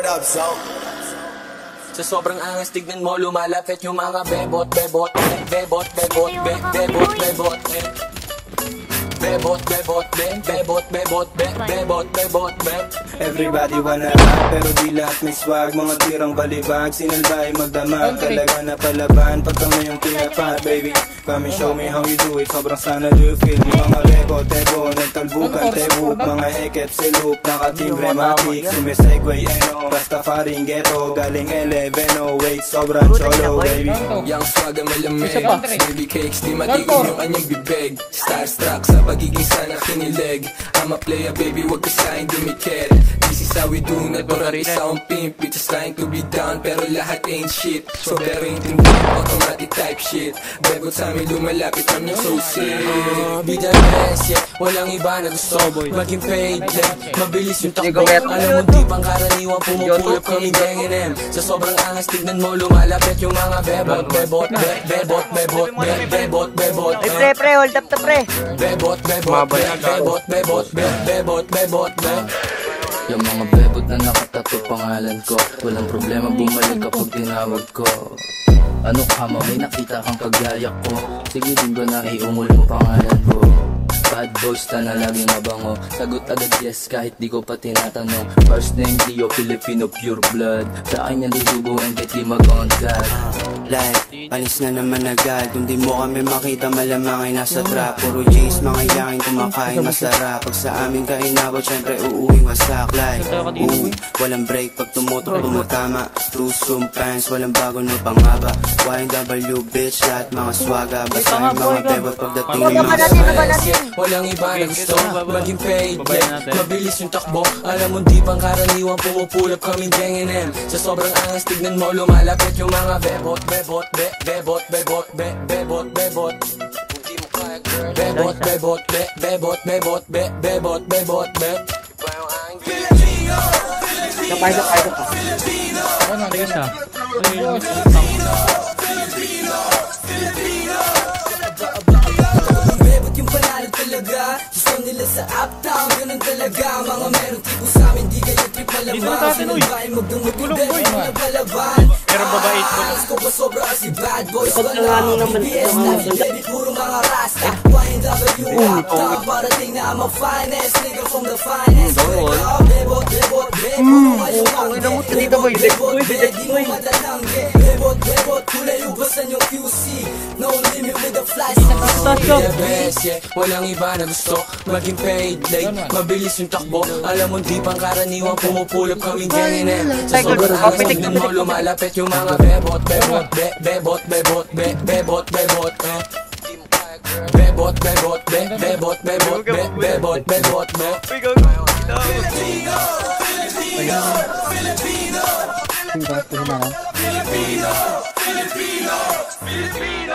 up, so? Sa sobrang angas, tignan mo, lumalapit yung mga bebot, bebot, bebot, bebot, bebot, bebot, bebot, bebot, bebot, bebot, bebot, bebot, Everybody wanna rap, pero di lahat may swag. Mga tirang balibag, sinalbay magdamag. Talaga na palaban, pag kami yung pinapat, baby. Come and show me how you do it, sobrang sana do you feel. Mga rebo, tebo, nagtalbukan, tebo. Mga heket, silup, nakatimbre, matik. Sumisegway, eno, Rastafaring ghetto. Galing 11, wait, sobrang cholo, baby. Yang swag ang malamig, baby cakes, di matikon yung anyang bibig. Starstruck sa pagiging sana kinilig. I'm a player, baby, wag ka sa'kin dumikit. This is how we do, not para sound pimp. We just trying to be down, pero lahat ain't shit. So pero yung tindig, automatic type shit. Bebot sa amin lumalapit, I'm yung so sick. Be the best, yeah, walang iba na gusto maging paid, yeah. Mabilis yung takbo, alam mo di pang karaniwang pumupulap kami gang. Sa sobrang angas, tignan mo, lumalapit yung mga bebot, bebot, bebot, bebot, bebot, bebot, Pre, pre, hold up to pre. bebot, bebot, bebot, bebot, bebot, bebot, Yung mga bebot na nakatato pangalan ko, walang problema bumalik kapag tinawag ko. Ano ka mo, may nakita kang kagaya ko, sige din ba na iungol mo pangalan ko. Bad boys na laging mabango, sagot agad yes kahit di ko pa tinatanong. First name Leo, Filipino pure blood, sa akin yan di subuhin kahit di mag-on God. Like, panis na naman agad. Kung di mo kami makita, malamang ay nasa trap. Puro G's, mga yangin kumakain masarap. Pag sa amin kainabot, syempre uuwing wasak. Like, walang break pag tumutok tumutama. True zoom pants, walang bago no pangaba. YNW bitch, lahat mga swaga. Basta yung mga bebot pagdating ng mga walang iba na gusto maging paid, yeah. Mabilis yung takbo, alam mo di pang karaniwang pumupulap kaming gang. Sa sobrang angas, tignan mo, lumalapit yung mga bebot, bebot, bebot, bebot, bebot, bebot. Hindi mo kaya girl, bebot, bebot, bebot, bebot, bebot, bebot, bebot. Filipino, Filipino, Filipino, Filipino, Filipino. Bebot yung panalo talaga, gusto nila sa uptown, ganun talaga. Mga meron tipo sa amin, di kayo trip malamang. Sinagbahin magdumagulog, mga palaban. Pero babait ko. Ko ba sobra kasi bad boys ko na BBS life, baby, puro mga rasta. YNW uptown, parating na I'm a finest nigga from the finest. Bebot, bebot, bebot, bebot, di mo matatanggi. Bebot, bebot, kulay ubasan yung QC. No limit with the flies. The best, yeah, walang iba na gusto maging paid, like, mabilis yung takbo, alam mo di pang karaniwang pumupulap kaming gang. Sa sobrang angas, tignan mo, lumalapit yung mga bebot, bebot, bebot, bebot, bebot, bebot, bebot, bebot, bebot, bebot, bebot, bebot, Filipino, Filipino, Filipino, Filipino, Filipino, Filipino.